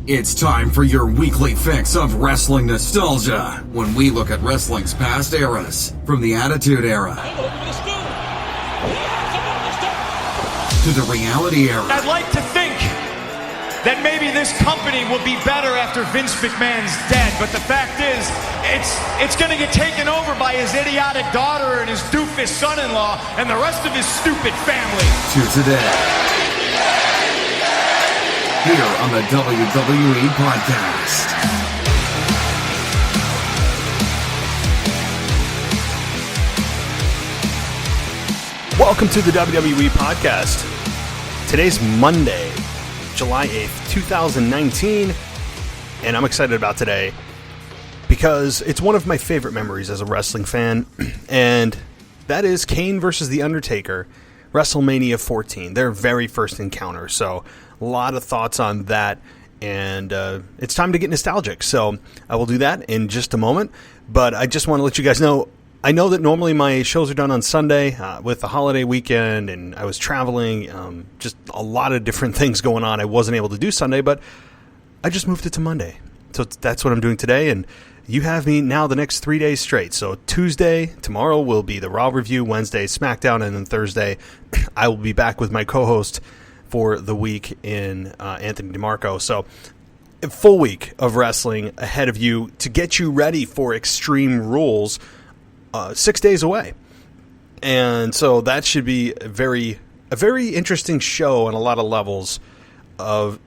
It's time for your weekly fix of wrestling nostalgia when we look at wrestling's past eras, from the Attitude Era to the Reality Era. I'd like to think that maybe this company will be better after Vince McMahon's dead, but the fact is, it's going to get taken over by his idiotic daughter and his doofus son-in-law and the rest of his stupid family. To today, here on the WWE Podcast. Welcome to the WWE Podcast. Today's Monday, July 8th, 2019, and I'm excited about today because it's one of my favorite memories as a wrestling fan, and that is Kane versus The Undertaker, WrestleMania 14, their very first encounter. So a lot of thoughts on that, and it's time to get nostalgic. So I will do that in just a moment, but I just want to let you guys know, I know that normally my shows are done on Sunday with the holiday weekend, and I was traveling, just a lot of different things going on. I wasn't able to do Sunday, but I just moved it to Monday. So that's what I'm doing today, and you have me now the next 3 days straight. So Tuesday, tomorrow will be the Raw review, Wednesday, SmackDown, and then Thursday, I will be back with my co-host for the week in Anthony DeMarco. So a full week of wrestling ahead of you to get you ready for Extreme Rules 6 days away. And so that should be a very interesting show on a lot of levels of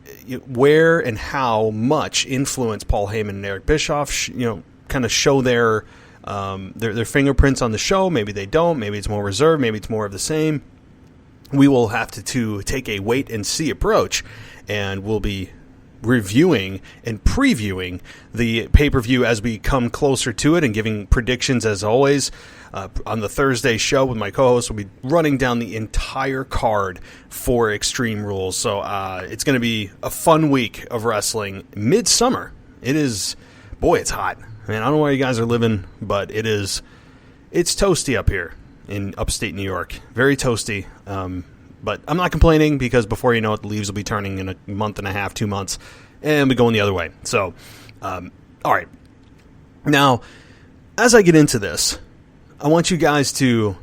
where and how much influence Paul Heyman and Eric Bischoff, kind of show their fingerprints on the show. Maybe they don't. Maybe it's more reserved. Maybe it's more of the same. We will have to take a wait and see approach, and we'll be reviewing and previewing the pay-per-view as we come closer to it and giving predictions as always. On the Thursday show with my co-host, we'll be running down the entire card for Extreme Rules. So it's going to be a fun week of wrestling midsummer. It is, boy, it's hot. I mean, I don't know where you guys are living, but it's toasty up here in upstate New York. Very toasty. But I'm not complaining because before you know it, the leaves will be turning in a month and a half, 2 months, and be going the other way. So, all right. Now, as I get into this, I want you guys to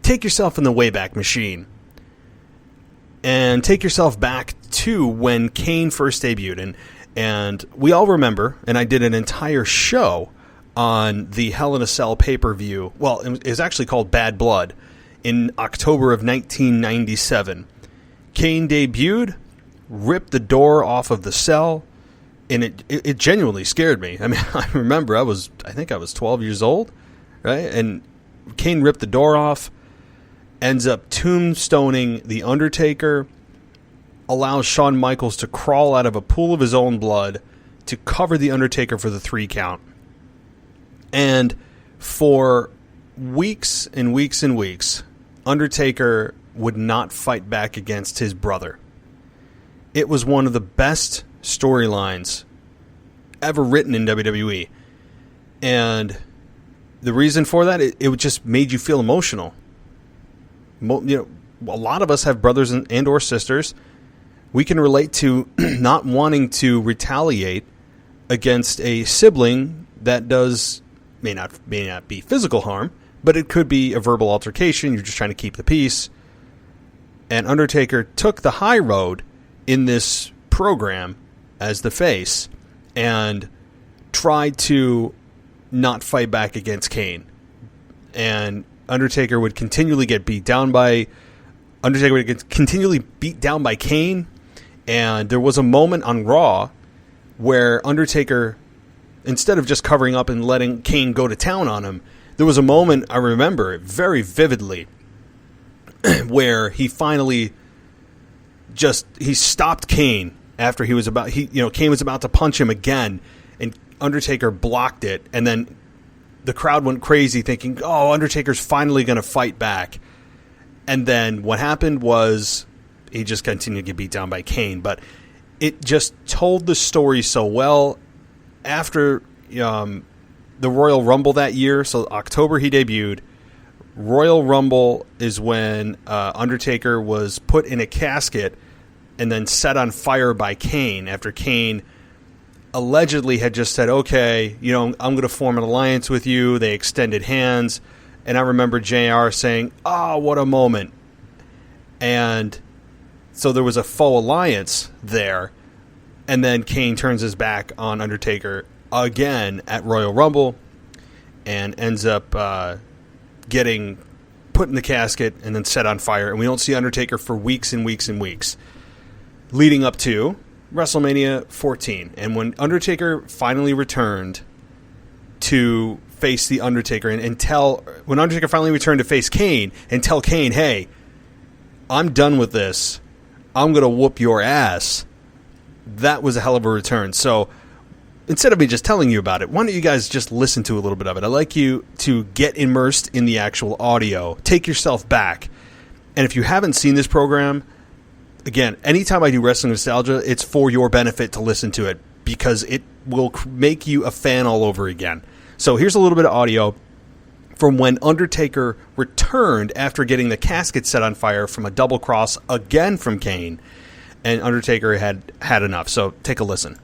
take yourself in the Wayback Machine and take yourself back to when Kane first debuted. And we all remember, and I did an entire show on the Hell in a Cell pay-per-view. Well, it was actually called Bad Blood. In October of 1997, Kane debuted, ripped the door off of the cell, and it genuinely scared me. I mean, I remember I think I was 12 years old, right? And Kane ripped the door off, ends up tombstoning The Undertaker, allows Shawn Michaels to crawl out of a pool of his own blood to cover The Undertaker for the 3 count. And for weeks and weeks and weeks, Undertaker would not fight back against his brother. It was one of the best storylines ever written in WWE. And the reason for that, it just made you feel emotional. A lot of us have brothers and or sisters. We can relate to not wanting to retaliate against a sibling that may not be physical harm, but it could be a verbal altercation. You're just trying to keep the peace. And Undertaker took the high road in this program as the face and tried to not fight back against Kane. And Undertaker would continually get beat down by Kane. And there was a moment on Raw where Undertaker, instead of just covering up and letting Kane go to town on him, there was a moment, I remember it very vividly, where he finally he stopped Kane after Kane was about to punch him again, and Undertaker blocked it, and then the crowd went crazy thinking, oh, Undertaker's finally going to fight back. And then what happened was he just continued to get beat down by Kane, but it just told the story so well. After the Royal Rumble that year, so October he debuted. Royal Rumble is when Undertaker was put in a casket and then set on fire by Kane after Kane allegedly had just said, okay, I'm going to form an alliance with you. They extended hands. And I remember JR saying, oh, what a moment. And so there was a faux alliance there. And then Kane turns his back on Undertaker again at Royal Rumble and ends up getting put in the casket and then set on fire. And we don't see Undertaker for weeks and weeks and weeks, leading up to WrestleMania 14. And when Undertaker finally returned to face the Undertaker when Undertaker finally returned to face Kane and tell Kane, hey, I'm done with this. I'm going to whoop your ass. That was a hell of a return. So instead of me just telling you about it, why don't you guys just listen to a little bit of it? I'd like you to get immersed in the actual audio. Take yourself back. And if you haven't seen this program, again, anytime I do Wrestling Nostalgia, it's for your benefit to listen to it because it will make you a fan all over again. So here's a little bit of audio from when Undertaker returned after getting the casket set on fire from a double cross again from Kane. And Undertaker had had enough. So take a listen.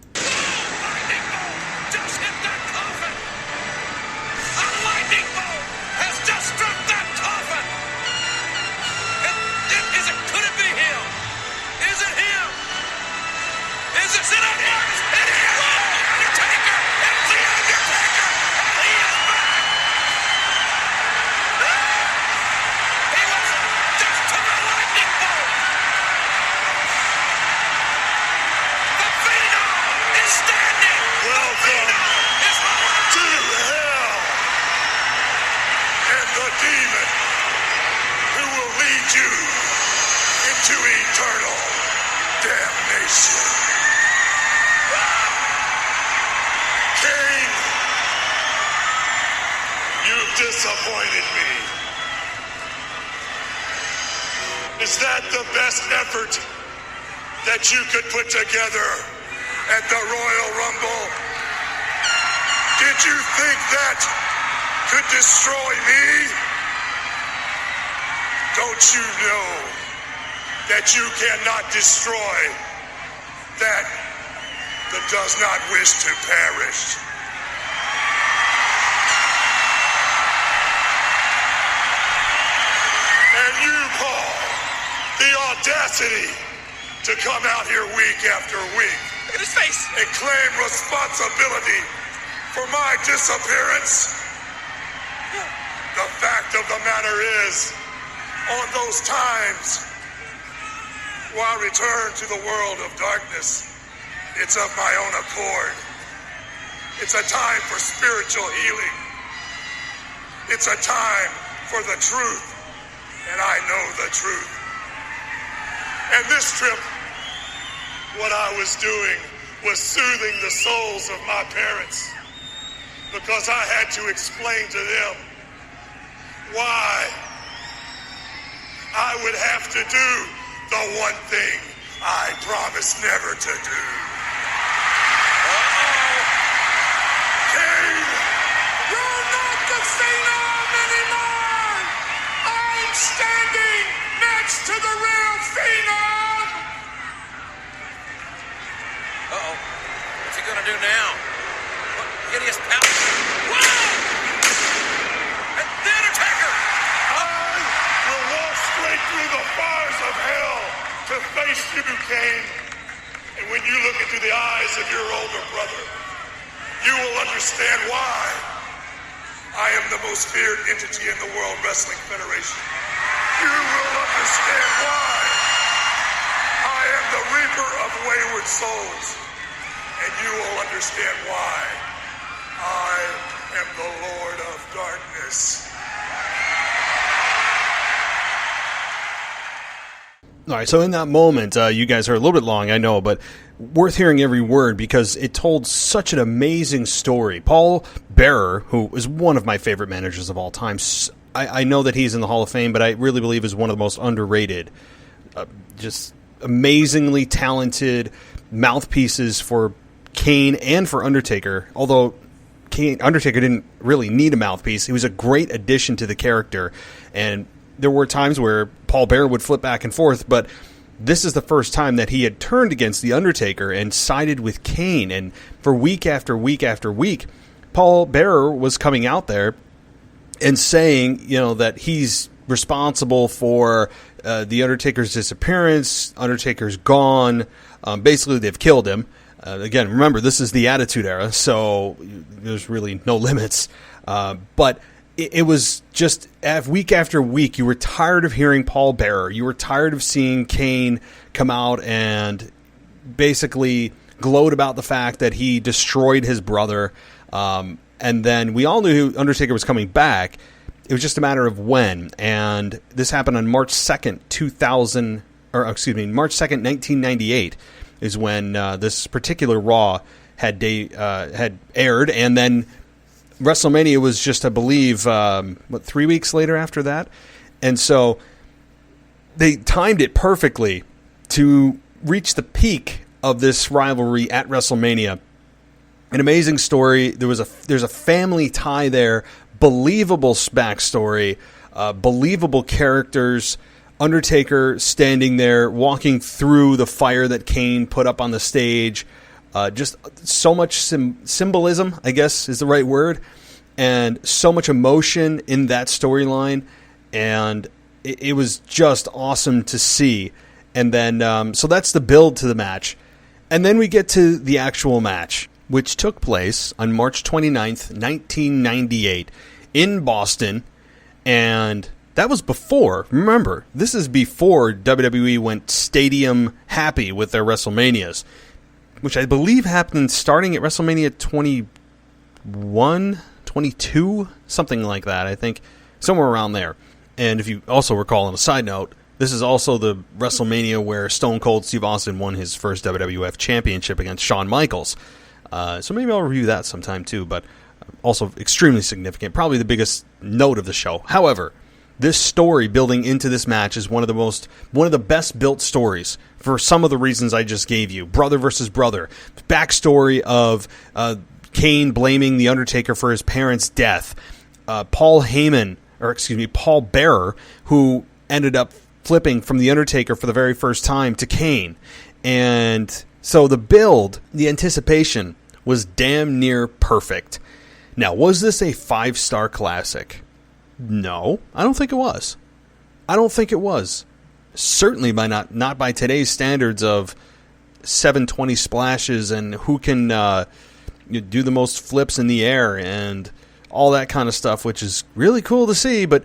Disappointed me. Is that the best effort that you could put together at the Royal Rumble? Did you think that could destroy me? Don't you know that you cannot destroy that does not wish to perish? And you, Paul, the audacity to come out here week after week. Look at his face. And claim responsibility for my disappearance. The fact of the matter is, on those times where I return to the world of darkness, it's of my own accord. It's a time for spiritual healing. It's a time for the truth. And I know the truth. And this trip, what I was doing was soothing the souls of my parents, because I had to explain to them why I would have to do the one thing I promised never to do. Kane, you're not the Phenom anymore! I'm standing next to the real Phenom! Uh-oh. What's he gonna do now? What hideous power? Whoa! The Undertaker! I will walk straight through the fires of hell to face you, Kane. And when you look into the eyes of your older brother, you will understand why I am the most feared entity in the World Wrestling Federation. You will understand why I am the reaper of wayward souls. And you will understand why I am the Lord of Darkness. All right, so in that moment, you guys are a little bit long, I know, but worth hearing every word because it told such an amazing story. Paul Bearer, who is one of my favorite managers of all time, I know that he's in the Hall of Fame, but I really believe is one of the most underrated, just amazingly talented mouthpieces for Kane and for Undertaker, although Undertaker didn't really need a mouthpiece. He was a great addition to the character, and there were times where Paul Bearer would flip back and forth, but this is the first time that he had turned against The Undertaker and sided with Kane. And for week after week after week, Paul Bearer was coming out there and saying, that he's responsible for The Undertaker's disappearance. Undertaker's gone. Basically, they've killed him. Again, remember, this is the Attitude Era, so there's really no limits. But it was just week after week, you were tired of hearing Paul Bearer. You were tired of seeing Kane come out and basically gloat about the fact that he destroyed his brother. And then we all knew Undertaker was coming back. It was just a matter of when. And this happened on March 2nd, March 2nd, 1998 is when this particular Raw had aired. And then WrestleMania was just, I believe, 3 weeks later after that. And so they timed it perfectly to reach the peak of this rivalry at WrestleMania. An amazing story. There's a family tie there, believable backstory, believable characters. Undertaker standing there, walking through the fire that Kane put up on the stage. Just so much symbolism, I guess is the right word, and so much emotion in that storyline, and it was just awesome to see. And then, so that's the build to the match. And then we get to the actual match, which took place on March 29th, 1998 in Boston, and that was before, remember, this is before WWE went stadium happy with their WrestleManias, which I believe happened starting at WrestleMania 21, 22, something like that, I think, somewhere around there. And if you also recall, on a side note, this is also the WrestleMania where Stone Cold Steve Austin won his first WWF Championship against Shawn Michaels. So maybe I'll review that sometime too, but also extremely significant, probably the biggest note of the show. However, this story building into this match is one of the best built stories for some of the reasons I just gave you. Brother versus brother. Backstory of Kane blaming The Undertaker for his parents' death. Paul Bearer, who ended up flipping from The Undertaker for the very first time to Kane. And so the build, the anticipation, was damn near perfect. Now, was this a 5-star classic? No, I don't think it was. Certainly by not by today's standards of 720 splashes and who can do the most flips in the air and all that kind of stuff, which is really cool to see. But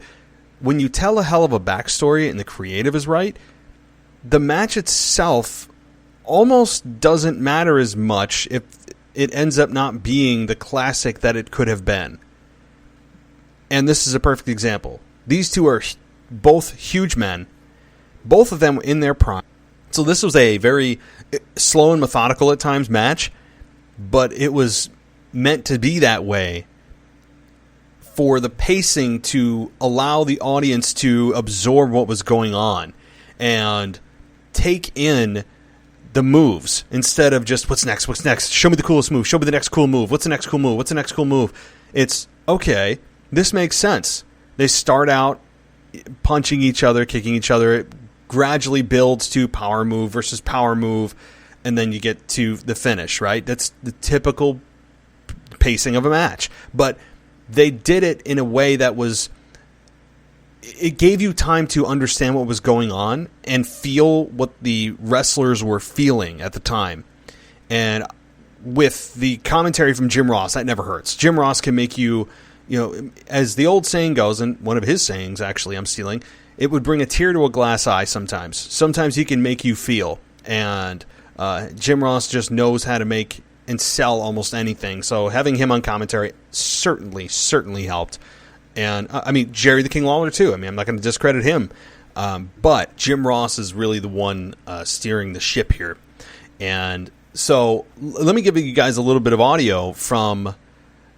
when you tell a hell of a backstory and the creative is right, the match itself almost doesn't matter as much if it ends up not being the classic that it could have been. And this is a perfect example. These two are both huge men, both of them in their prime. So this was a very slow and methodical at times match, but it was meant to be that way for the pacing to allow the audience to absorb what was going on and take in the moves instead of just what's next, show me the coolest move, show me the next cool move, what's the next cool move. It's okay, this makes sense. They start out punching each other, kicking each other. It gradually builds to power move versus power move, and then you get to the finish, right? That's the typical pacing of a match. But they did it in a way that it gave you time to understand what was going on and feel what the wrestlers were feeling at the time. And with the commentary from Jim Ross, that never hurts. Jim Ross can make you, as the old saying goes, and one of his sayings, actually, I'm stealing, it would bring a tear to a glass eye sometimes. Sometimes he can make you feel. And Jim Ross just knows how to make and sell almost anything. So having him on commentary certainly helped. And, Jerry the King Lawler, too. I'm not going to discredit him. But Jim Ross is really the one steering the ship here. And so let me give you guys a little bit of audio from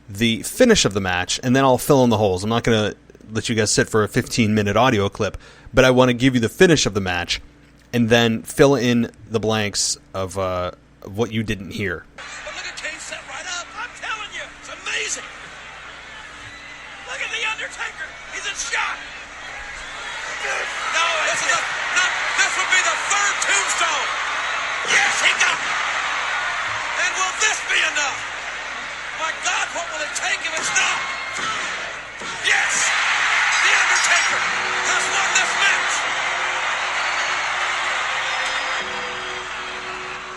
the finish of the match, and then I'll fill in the holes. I'm not going to let you guys sit for a 15-minute audio clip, but I want to give you the finish of the match and then fill in the blanks of what you didn't hear. But look at Kane set right up. I'm telling you, it's amazing. Look at The Undertaker. He's in shock. No, this would be the third Tombstone. Yes, he got it. And will this be enough? My God, what will it take if it's not? Yes, The Undertaker has won this match.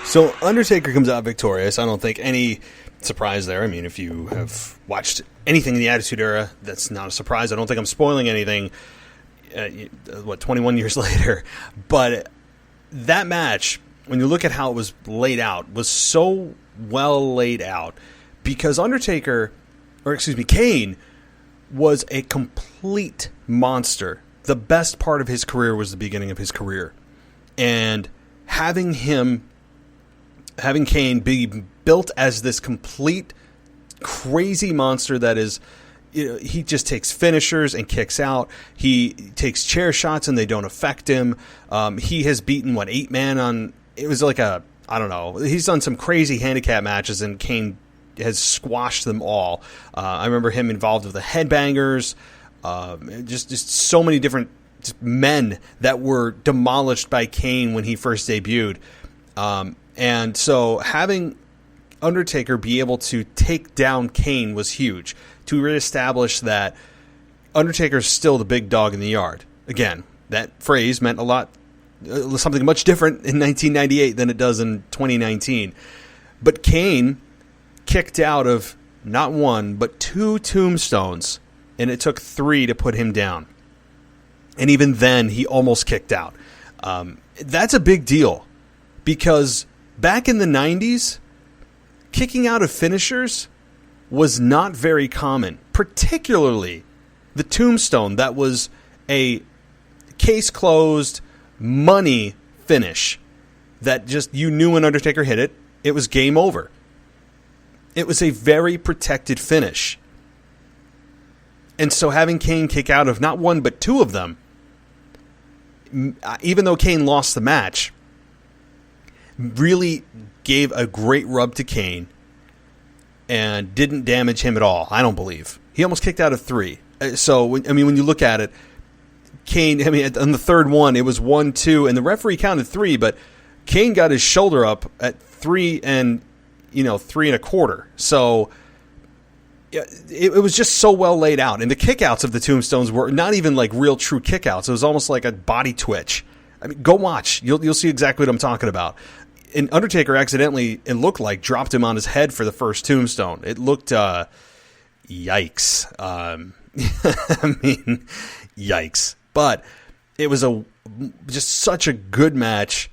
So Undertaker comes out victorious. I don't think any surprise there. I mean, if you have watched anything in the Attitude Era, that's not a surprise. I don't think I'm spoiling anything, 21 years later. But that match, when you look at how it was laid out, was so well laid out because Kane was a complete monster. The best part of his career was the beginning of his career. And having Kane be built as this complete crazy monster that is, he just takes finishers and kicks out. He takes chair shots and they don't affect him. He has beaten 8 man on, it was like I don't know. He's done some crazy handicap matches and Kane has squashed them all. I remember him involved with the Headbangers, just so many different men that were demolished by Kane when he first debuted. And so having Undertaker be able to take down Kane was huge to reestablish that Undertaker's still the big dog in the yard. Again, that phrase meant a lot, something much different in 1998 than it does in 2019. But Kane kicked out of not one, but 2 tombstones, and it took 3 to put him down. And even then, he almost kicked out. That's a big deal because back in the 90s, kicking out of finishers was not very common, particularly the tombstone that was a case closed money finish that just you knew when Undertaker hit it, it was game over. It was a very protected finish. And so having Kane kick out of not one but 2 of them, even though Kane lost the match, really gave a great rub to Kane and didn't damage him at all, I don't believe. He almost kicked out of 3. So, when you look at it, Kane, on the third one, it was 1, 2, and the referee counted 3, but Kane got his shoulder up at 3 and 3 1/4. So it was just so well laid out. And the kickouts of the tombstones were not even like real true kickouts. It was almost like a body twitch. I mean, go watch. You'll see exactly what I'm talking about. And Undertaker accidentally, it looked like, dropped him on his head for the first tombstone. It looked, yikes. Yikes. But it was just such a good match.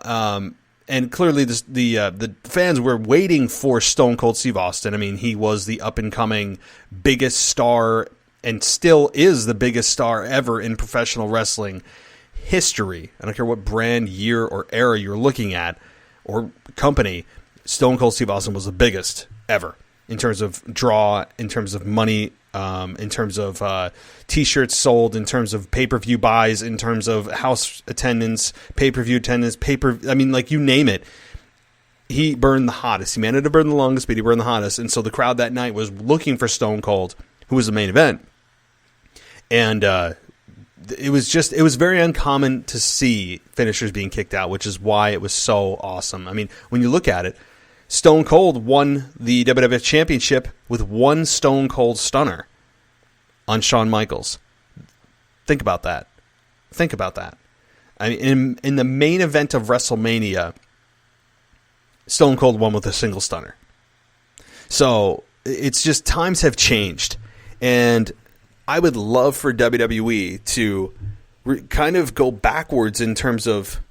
And clearly the fans were waiting for Stone Cold Steve Austin. I mean, he was the up-and-coming biggest star and still is the biggest star ever in professional wrestling history. I don't care what brand, year, or era you're looking at or company, Stone Cold Steve Austin was the biggest ever in terms of draw, in terms of money, in terms of T-shirts sold, in terms of pay-per-view buys, in terms of house attendance, pay-per-view attendance, you name it. He burned the hottest. He managed to burn the longest, but he burned the hottest. And so the crowd that night was looking for Stone Cold, who was the main event. And it was very uncommon to see finishers being kicked out, which is why it was so awesome. I mean, when you look at it, Stone Cold won the WWF Championship with 1 Stone Cold Stunner on Shawn Michaels. Think about that. I mean, in the main event of WrestleMania, Stone Cold won with a single stunner. So it's just times have changed. And I would love for WWE to kind of go backwards in terms of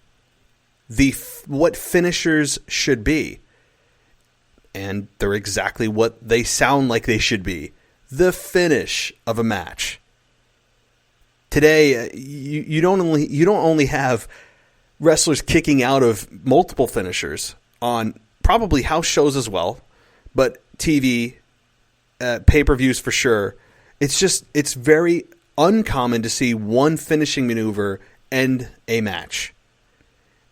what finishers should be. And they're exactly what they sound like they should be. The finish of a match. Today, you don't only have wrestlers kicking out of multiple finishers on probably house shows as well, but TV, pay-per-views for sure. It's very uncommon to see one finishing maneuver end a match.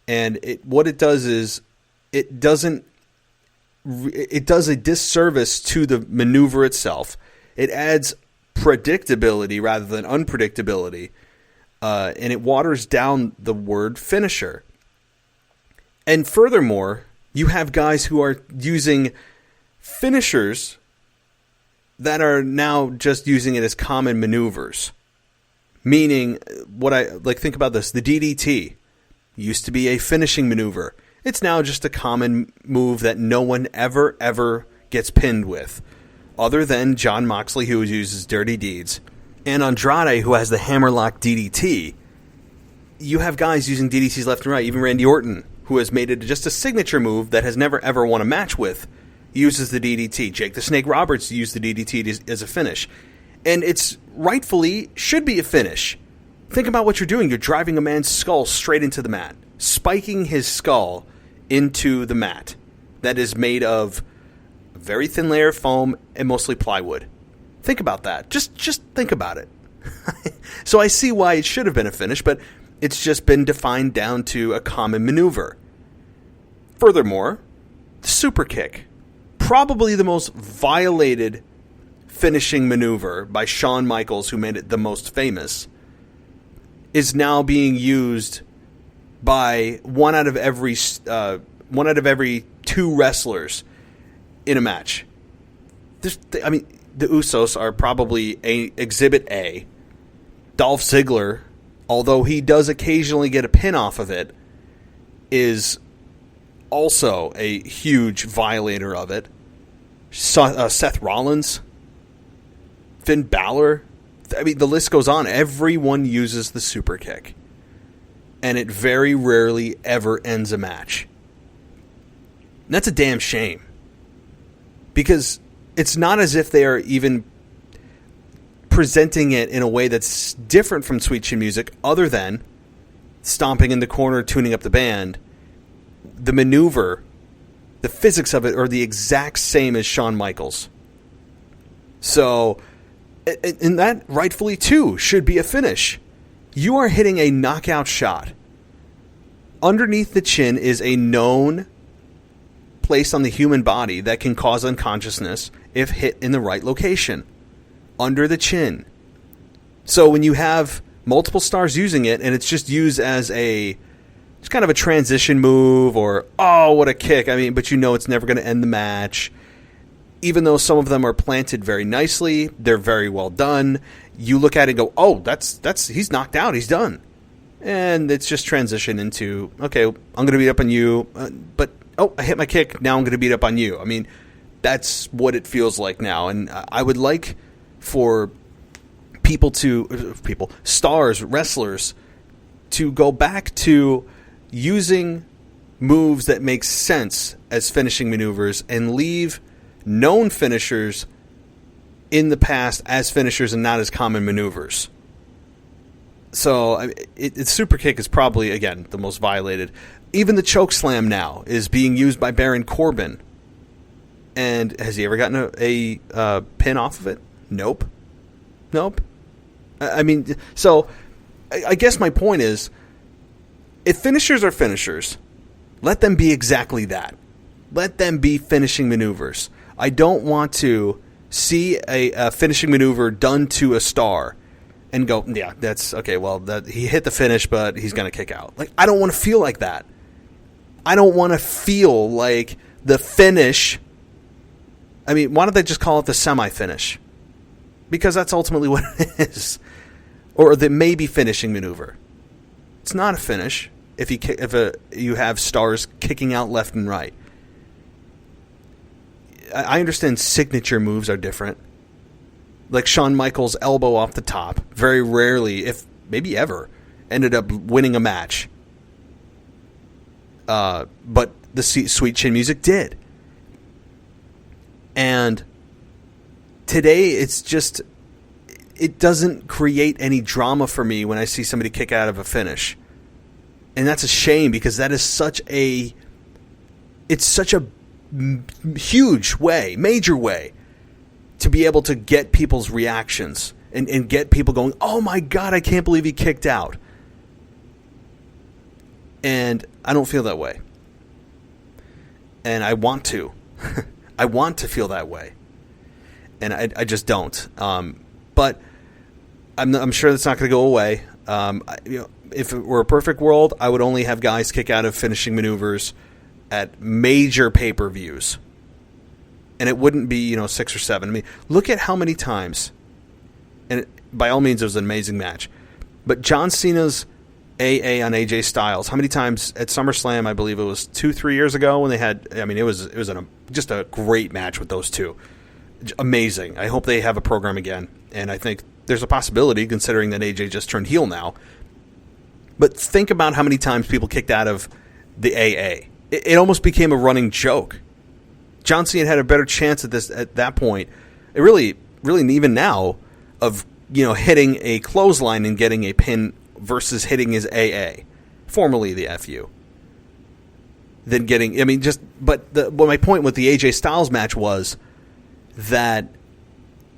And what it does is it does a disservice to the maneuver itself. It adds predictability rather than unpredictability, and it waters down the word finisher. And furthermore, you have guys who are using finishers that are now just using it as common maneuvers. Meaning, think about this, the DDT used to be a finishing maneuver. It's now just a common move that no one ever gets pinned with, other than Jon Moxley, who uses Dirty Deeds, and Andrade, who has the Hammerlock DDT. You have guys using DDTs left and right. Even Randy Orton, who has made it just a signature move that has never ever won a match with, uses the DDT. Jake the Snake Roberts used the DDT as a finish. And it's rightfully should be a finish. Think about what you're doing. You're driving a man's skull straight into the mat, spiking his skull into the mat that is made of a very thin layer of foam and mostly plywood. Think about that. Just think about it. So I see why it should have been a finish, but it's just been defined down to a common maneuver. Furthermore, the super kick, probably the most violated finishing maneuver by Shawn Michaels, who made it the most famous, is now being used by one out of every two wrestlers in a match. The Usos are probably Exhibit A. Dolph Ziggler, although he does occasionally get a pin off of it, is also a huge violator of it. Seth Rollins, Finn Balor, the list goes on. Everyone uses the super kick. And it very rarely ever ends a match. And that's a damn shame. Because it's not as if they are even presenting it in a way that's different from Sweet Chin Music, other than stomping in the corner, tuning up the band. The maneuver, the physics of it are the exact same as Shawn Michaels. So, and that rightfully too should be a finish. You are hitting a knockout shot. Underneath the chin is a known place on the human body that can cause unconsciousness if hit in the right location. Under the chin. So when you have multiple stars using it and it's just used as it's kind of a transition move, or, oh, what a kick. But you know it's never going to end the match. Even though some of them are planted very nicely, they're very well done. You look at it and go, oh, he's knocked out, he's done. And it's just transition into, okay, I'm going to beat up on you, but, oh, I hit my kick, now I'm going to beat up on you. That's what it feels like now. And I would like for stars, wrestlers, to go back to using moves that make sense as finishing maneuvers and leave known finishers in the past as finishers and not as common maneuvers. So super kick is probably, again, the most violated. Even the choke slam now is being used by Baron Corbin. And has he ever gotten a pin off of it? Nope. So I guess my point is, if finishers are finishers, let them be exactly that. Let them be finishing maneuvers. I don't want to see a finishing maneuver done to a star and go, yeah, that's okay. Well, he hit the finish, but he's going to kick out. I don't want to feel like that. I don't want to feel like the finish. Why don't they just call it the semi-finish? Because that's ultimately what it is. Or the maybe finishing maneuver. It's not a finish if you have stars kicking out left and right. I understand signature moves are different. Like Shawn Michaels' elbow off the top, very rarely, if maybe ever, ended up winning a match. But the Sweet Chin Music did. And today, it doesn't create any drama for me when I see somebody kick out of a finish. And that's a shame, because that is such a huge way, major way, to be able to get people's reactions and get people going, oh my God, I can't believe he kicked out. And I don't feel that way. And I want to. I want to feel that way. And I just don't. But I'm sure that's not going to go away. if it were a perfect world, I would only have guys kick out of finishing maneuvers at major pay-per-views. And it wouldn't be, 6 or 7. I mean, look at how many times, and by all means, it was an amazing match, but John Cena's AA on AJ Styles, how many times at SummerSlam, I believe it was 2-3 years ago, when they had, it was just a great match with those two. Amazing. I hope they have a program again, and I think there's a possibility, considering that AJ just turned heel now. But think about how many times people kicked out of the AA. It almost became a running joke. John Cena had a better chance at that point. It really, even now, of hitting a clothesline and getting a pin versus hitting his AA, formerly the FU. Then getting, but my point with the AJ Styles match was that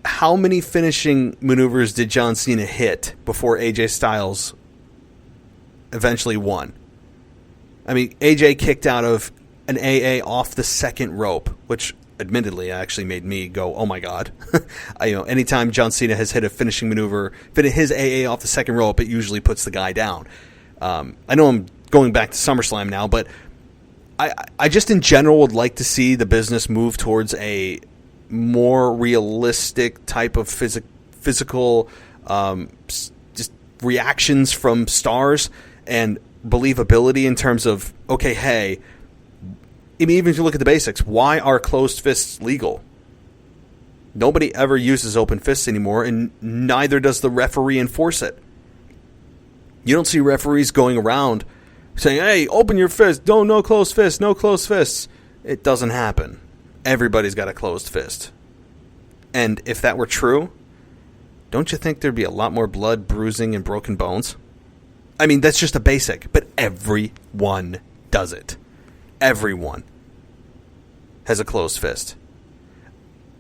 how many finishing maneuvers did John Cena hit before AJ Styles eventually won? I mean, AJ kicked out of an AA off the second rope, which admittedly actually made me go, oh my God. Anytime John Cena has hit a finishing maneuver, his AA off the second rope, it usually puts the guy down. I know I'm going back to SummerSlam now, but I just in general would like to see the business move towards a more realistic type of physical just reactions from stars and believability in terms of, okay, hey, even if you look at the basics, why are closed fists legal? Nobody ever uses open fists anymore, and neither does the referee enforce it. You don't see referees going around saying, hey, open your fist, no closed fists, no closed fists. It doesn't happen. Everybody's got a closed fist. And if that were true, don't you think there'd be a lot more blood, bruising, and broken bones? I mean, that's just a basic, but everyone does it. Everyone has a closed fist.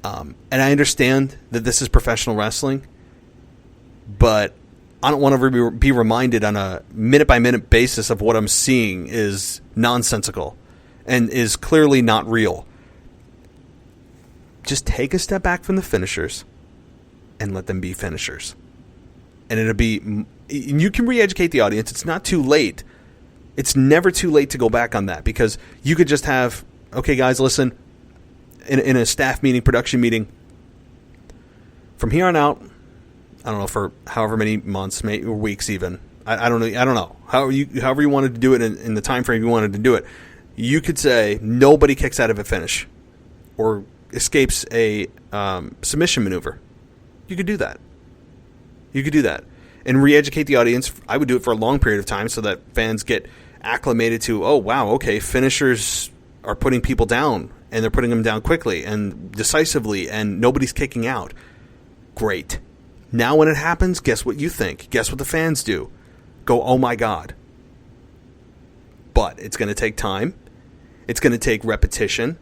And I understand that this is professional wrestling, but I don't want to be reminded on a minute-by-minute basis of what I'm seeing is nonsensical and is clearly not real. Just take a step back from the finishers and let them be finishers. And it'll be... You can re-educate the audience. It's not too late. It's never too late to go back on that, because you could just have, okay, guys, listen, in a staff meeting, production meeting, from here on out, I don't know, for however many months, maybe, or weeks even, I don't know, however you wanted to do it in the time frame you wanted to do it, you could say nobody kicks out of a finish or escapes a submission maneuver. You could do that. And re-educate the audience. I would do it for a long period of time so that fans get acclimated to, oh, wow, okay, finishers are putting people down, and they're putting them down quickly and decisively, and nobody's kicking out. Great. Now when it happens, guess what you think? Guess what the fans do? Go, oh my God. But it's going to take time. It's going to take repetition.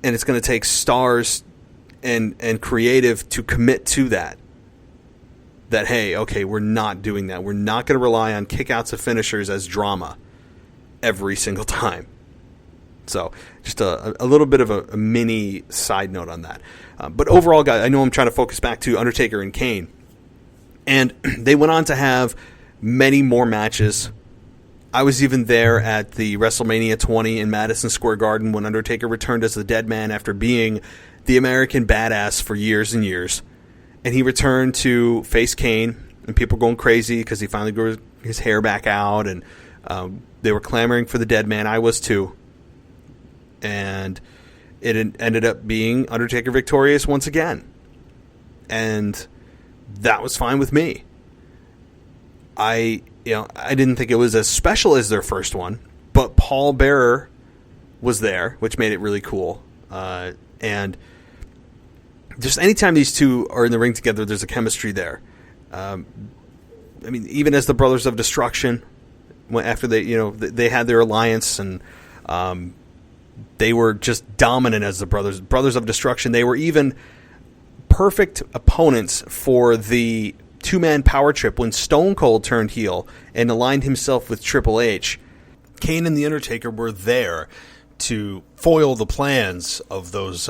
And it's going to take stars and creative to commit to that. That, hey, okay, we're not doing that. We're not going to rely on kickouts of finishers as drama every single time. So just a little bit of a mini side note on that. But overall, guys, I know I'm trying to focus back to Undertaker and Kane. And they went on to have many more matches. I was even there at the WrestleMania 20 in Madison Square Garden when Undertaker returned as the Dead Man after being the American Badass for years and years. And he returned to face Kane, and people were going crazy because he finally grew his hair back out, and they were clamoring for the Dead Man. I was too. And it ended up being Undertaker victorious once again. And that was fine with me. I didn't think it was as special as their first one, but Paul Bearer was there, which made it really cool. And just anytime these two are in the ring together, there's a chemistry there. Even as the Brothers of Destruction, after they had their alliance, and they were just dominant as the Brothers of Destruction. They were even perfect opponents for the two-man power trip when Stone Cold turned heel and aligned himself with Triple H. Kane and The Undertaker were there to foil the plans of those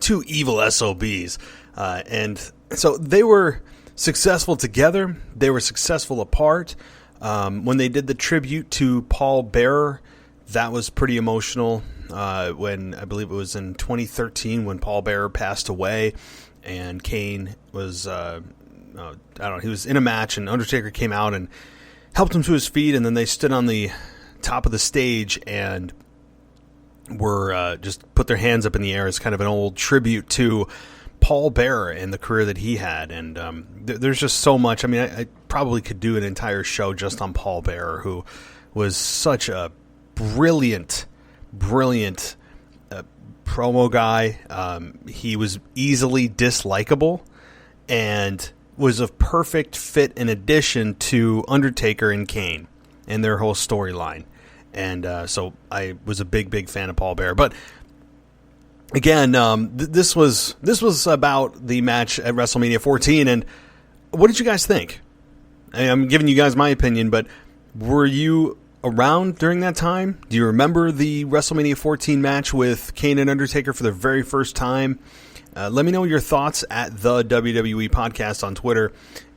two evil SOBs. And so they were successful together. They were successful apart. When they did the tribute to Paul Bearer, that was pretty emotional. When I believe it was in 2013 when Paul Bearer passed away, and Kane was, I don't know, he was in a match, and Undertaker came out and helped him to his feet, and then they stood on the top of the stage and were just put their hands up in the air as kind of an old tribute to Paul Bearer and the career that he had. And there's just so much. I mean, I probably could do an entire show just on Paul Bearer, who was such a brilliant promo guy. He was easily dislikable and was a perfect fit in addition to Undertaker and Kane and their whole storyline. And so I was a big fan of Paul Bearer. But again, this was about the match at WrestleMania 14. And what did you guys think? I'm giving you guys my opinion, but were you around during that time? Do you remember the WrestleMania 14 match with Kane and Undertaker for the very first time? Let me know your thoughts at the WWE Podcast on Twitter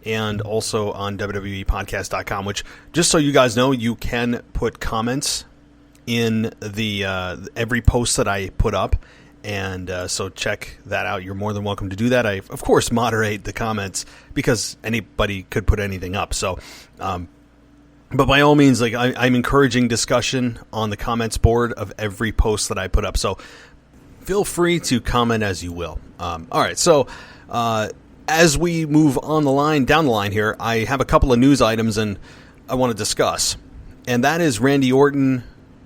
and also on WWEpodcast.com, which, just so you guys know, you can put comments in the every post that I put up. And so check that out. You're more than welcome to do that. I, of course, moderate the comments because anybody could put anything up. So, but by all means, like I'm encouraging discussion on the comments board of every post that I put up. So feel free to comment as you will. All right. So as we move on down the line here, I have a couple of news items and I want to discuss. And that is Randy Orton,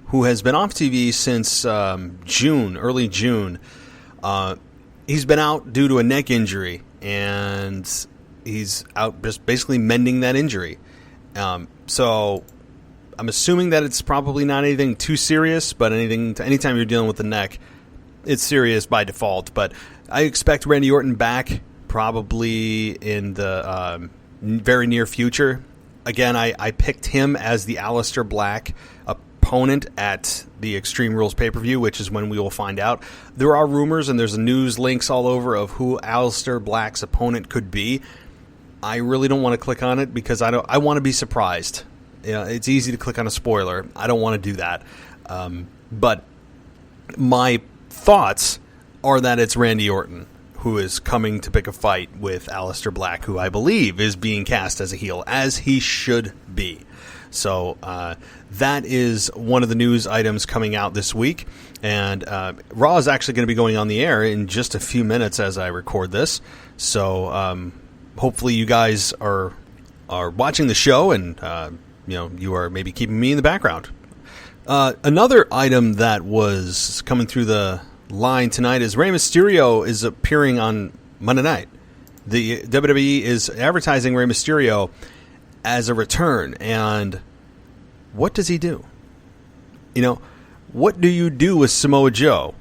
who has been off TV since early June. He's been out due to a neck injury, and he's out just basically mending that injury. So I'm assuming that it's probably not anything too serious, but anytime you're dealing with the neck, it's serious by default. But I expect Randy Orton back probably in the very near future. Again, I picked him as the Aleister Black opponent at the Extreme Rules pay-per-view, which is when we will find out. There are rumors and there's news links all over of who Aleister Black's opponent could be. I really don't want to click on it because I want to be surprised. You know, it's easy to click on a spoiler. I don't want to do that. But my thoughts are that it's Randy Orton who is coming to pick a fight with Aleister Black, who I believe is being cast as a heel, as he should be. So that is one of the news items coming out this week. And Raw is actually going to be going on the air in just a few minutes as I record this. So hopefully you guys are watching the show and you are maybe keeping me in the background. Another item that was coming through the line tonight is Rey Mysterio is appearing on Monday night. The WWE is advertising Rey Mysterio as a return. And what does he do? You know, what do you do with Samoa Joe,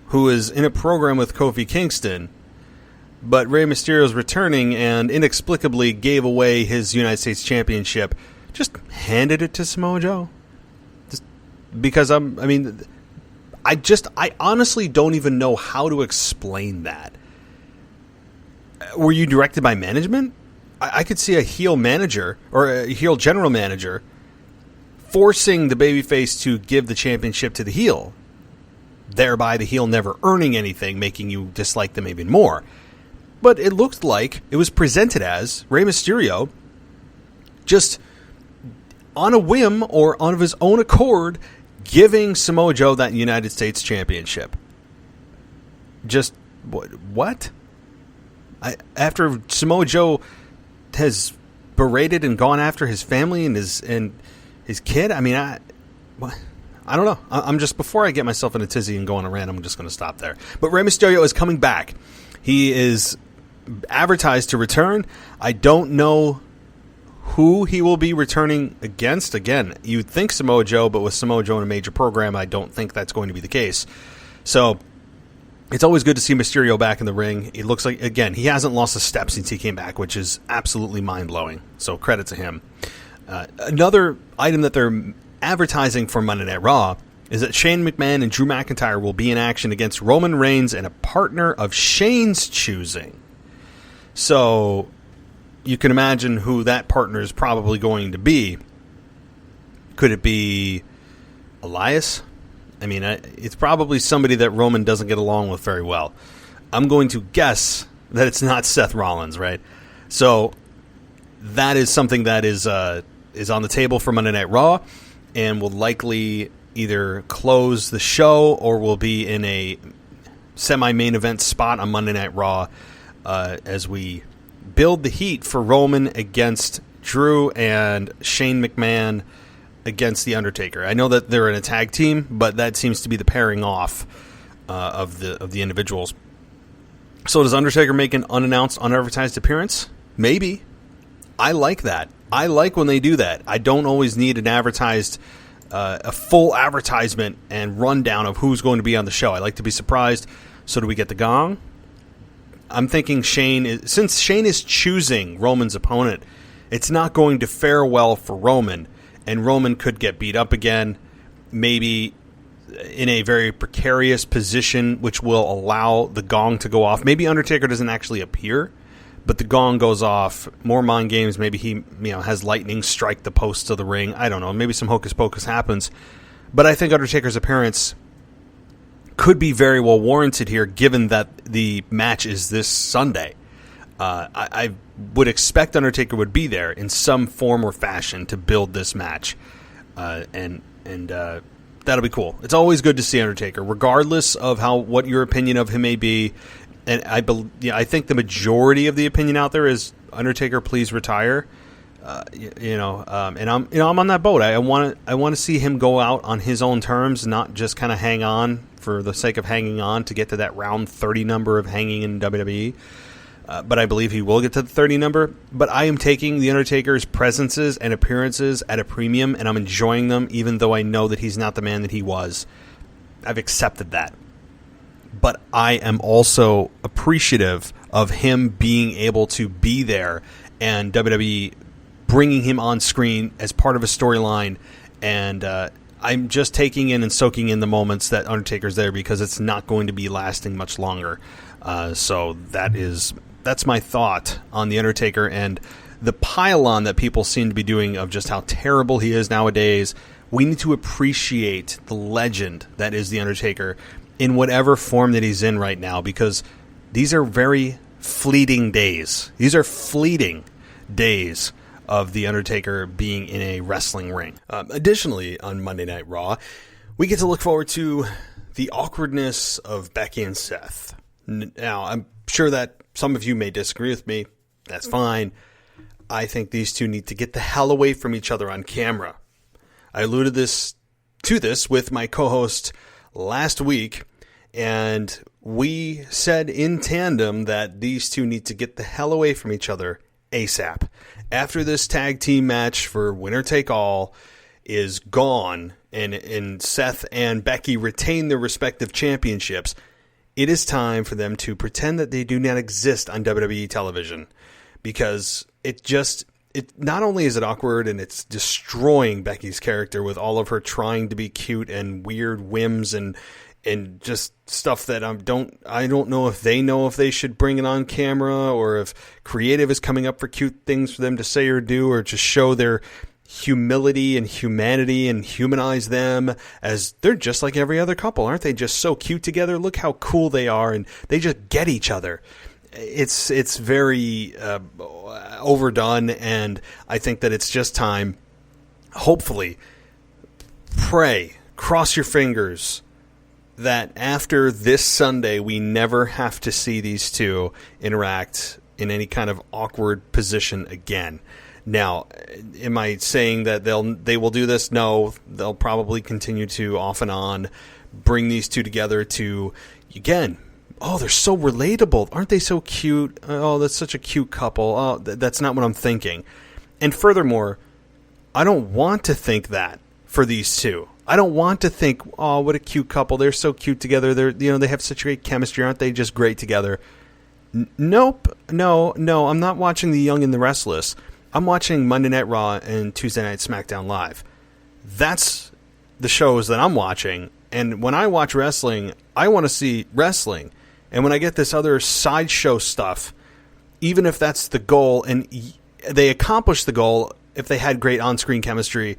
who is in a program with Kofi Kingston, but Rey Mysterio is returning and inexplicably gave away his United States Championship, just handed it to Samoa Joe? Just because I honestly don't even know how to explain that. Were you directed by management? I could see a heel manager or a heel general manager forcing the babyface to give the championship to the heel, thereby the heel never earning anything, making you dislike them even more. But it looked like it was presented as Rey Mysterio just on a whim or on of his own accord giving Samoa Joe that United States Championship. Just what? After Samoa Joe has berated and gone after his family and his kid. I mean, I don't know. I'm just, before I get myself in a tizzy and go on a rant, I'm just going to stop there. But Rey Mysterio is coming back. He is advertised to return. I don't know who he will be returning against. Again, you'd think Samoa Joe, but with Samoa Joe in a major program, I don't think that's going to be the case. So it's always good to see Mysterio back in the ring. It looks like, again, he hasn't lost a step since he came back, which is absolutely mind-blowing. So credit to him. Another item that they're advertising for Monday Night Raw is that Shane McMahon and Drew McIntyre will be in action against Roman Reigns and a partner of Shane's choosing. So you can imagine who that partner is probably going to be. Could it be Elias? I mean, it's probably somebody that Roman doesn't get along with very well. I'm going to guess that it's not Seth Rollins, right? So that is something that is on the table for Monday Night Raw, and will likely either close the show or will be in a semi-main event spot on Monday Night Raw as we build the heat for Roman against Drew and Shane McMahon against The Undertaker. I know that they're in a tag team, but that seems to be the pairing off of the individuals. So does Undertaker make an unannounced, unadvertised appearance? Maybe. I like that. I like when they do that. I don't always need an advertised, a full advertisement and rundown of who's going to be on the show. I like to be surprised. So do we get the gong? I'm thinking since Shane is choosing Roman's opponent, it's not going to fare well for Roman. And Roman could get beat up again, maybe in a very precarious position, which will allow the gong to go off. Maybe Undertaker doesn't actually appear, but the gong goes off. More mind games. Maybe he has lightning strike the posts of the ring. I don't know. Maybe some hocus pocus happens. But I think Undertaker's appearance could be very well warranted here, given that the match is this Sunday. I would expect Undertaker would be there in some form or fashion to build this match, and that'll be cool. It's always good to see Undertaker, regardless of what your opinion of him may be. And I think the majority of the opinion out there is Undertaker, please retire. And I'm on that boat. I want to see him go out on his own terms, not just kind of hang on for the sake of hanging on to get to that round 30 number of hanging in WWE. But I believe he will get to the 30 number. But I am taking The Undertaker's presences and appearances at a premium, and I'm enjoying them, even though I know that he's not the man that he was. I've accepted that. But I am also appreciative of him being able to be there and WWE bringing him on screen as part of a storyline. And I'm just taking in and soaking in the moments that Undertaker's there, because it's not going to be lasting much longer. So that's my thought on The Undertaker and the pile-on that people seem to be doing of just how terrible he is nowadays. We need to appreciate the legend that is The Undertaker in whatever form that he's in right now, because these are very fleeting days. These are fleeting days of The Undertaker being in a wrestling ring. Additionally, on Monday Night Raw, we get to look forward to the awkwardness of Becky and Seth. Now, I'm sure that some of you may disagree with me. That's fine. I think these two need to get the hell away from each other on camera. I alluded to this with my co-host last week, and we said in tandem that these two need to get the hell away from each other ASAP. After this tag team match for winner take all is gone, and Seth and Becky retain their respective championships, it is time for them to pretend that they do not exist on WWE television, because it not only is it awkward, and it's destroying Becky's character with all of her trying to be cute and weird whims and just stuff that I don't know if they should bring it on camera, or if creative is coming up for cute things for them to say or do, or just show their humility and humanity and humanize them as they're just like every other couple. Aren't they just so cute together? Look how cool they are, and they just get each other. It's very overdone, and I think that it's just time. Hopefully, cross your fingers that after this Sunday we never have to see these two interact in any kind of awkward position again. Now, am I saying that they will do this? No, they'll probably continue to off and on bring these two together to, again, oh, they're so relatable. Aren't they so cute? Oh, that's such a cute couple. Oh, that's not what I'm thinking. And furthermore, I don't want to think that for these two. I don't want to think, oh, what a cute couple. They're so cute together. They have such great chemistry. Aren't they just great together? Nope. No, I'm not watching The Young and the Restless. I'm watching Monday Night Raw and Tuesday Night SmackDown Live. That's the shows that I'm watching. And when I watch wrestling, I want to see wrestling. And when I get this other sideshow stuff, even if that's the goal, and they accomplished the goal, if they had great on-screen chemistry,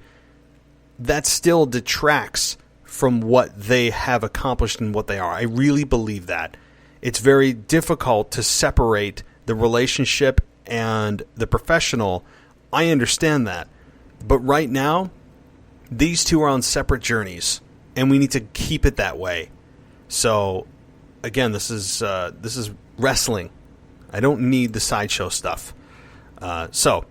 that still detracts from what they have accomplished and what they are. I really believe that. It's very difficult to separate the relationship and the professional. I understand that. But right now, these two are on separate journeys, and we need to keep it that way. So, again, this is wrestling. I don't need the sideshow stuff. Also,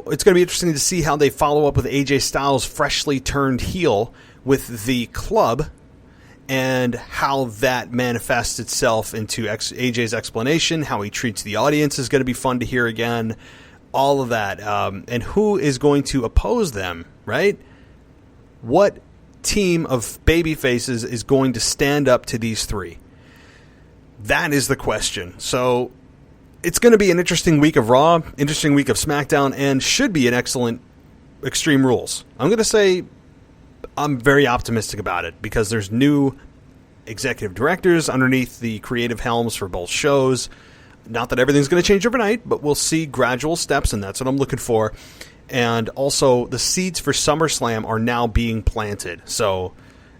it's going to be interesting to see how they follow up with AJ Styles' freshly turned heel with the club, and how that manifests itself into AJ's explanation. How he treats the audience is going to be fun to hear again. All of that. And who is going to oppose them, right? What team of baby faces is going to stand up to these three? That is the question. So it's going to be an interesting week of Raw, interesting week of SmackDown, and should be an excellent Extreme Rules. I'm going to say I'm very optimistic about it because there's new executive directors underneath the creative helms for both shows. Not that everything's going to change overnight, but we'll see gradual steps, and that's what I'm looking for. And also, the seeds for SummerSlam are now being planted. So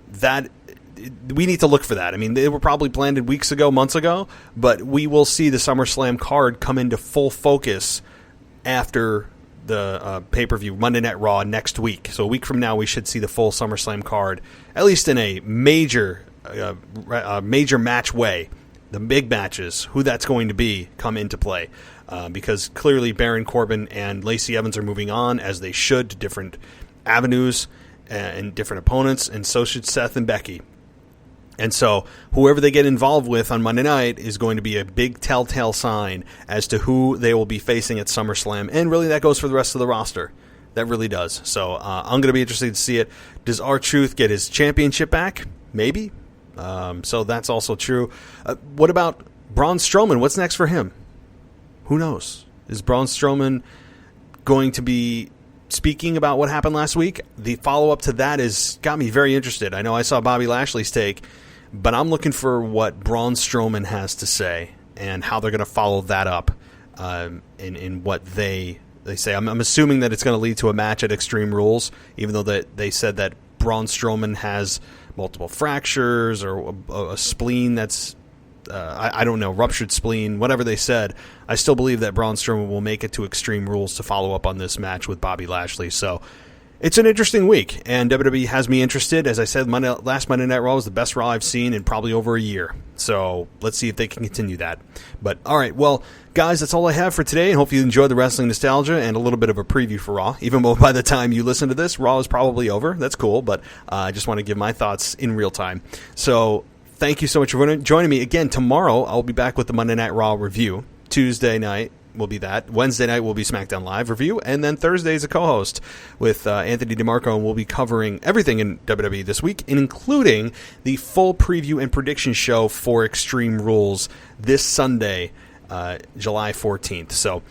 that we need to look for that. I mean, they were probably planted weeks ago, months ago, but we will see the SummerSlam card come into full focus after the pay-per-view, Monday Night Raw, next week. So a week from now, we should see the full SummerSlam card, at least in a major match way. The big matches, who that's going to be, come into play. Because clearly Baron Corbin and Lacey Evans are moving on, as they should, to different avenues and different opponents, and so should Seth and Becky. And so whoever they get involved with on Monday night is going to be a big telltale sign as to who they will be facing at SummerSlam. And really that goes for the rest of the roster. That really does. So I'm going to be interested to see it. Does R-Truth get his championship back? Maybe. So that's also true. What about Braun Strowman? What's next for him? Who knows? Is Braun Strowman going to be speaking about what happened last week? The follow-up to that has got me very interested. I know I saw Bobby Lashley's take, but I'm looking for what Braun Strowman has to say and how they're going to follow that up in what they say. I'm assuming that it's going to lead to a match at Extreme Rules, even though they said that Braun Strowman has multiple fractures or a spleen that's, I don't know, ruptured spleen, whatever they said. I still believe that Braun Strowman will make it to Extreme Rules to follow up on this match with Bobby Lashley. So it's an interesting week, and WWE has me interested. As I said, last Monday Night Raw was the best Raw I've seen in probably over a year. So let's see if they can continue that. But all right, well, guys, that's all I have for today. And hope you enjoyed the wrestling nostalgia and a little bit of a preview for Raw. Even though by the time you listen to this, Raw is probably over. That's cool, but I just want to give my thoughts in real time. So thank you so much for joining me. Again, tomorrow I'll be back with the Monday Night Raw review. Tuesday night will be that. Wednesday night will be SmackDown Live review. And then Thursday is a co-host with Anthony DeMarco, and we'll be covering everything in WWE this week, including the full preview and prediction show for Extreme Rules this Sunday, July 14th. So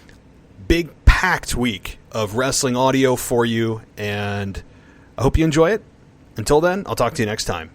big packed week of wrestling audio for you, and I hope you enjoy it. Until then, I'll talk to you next time.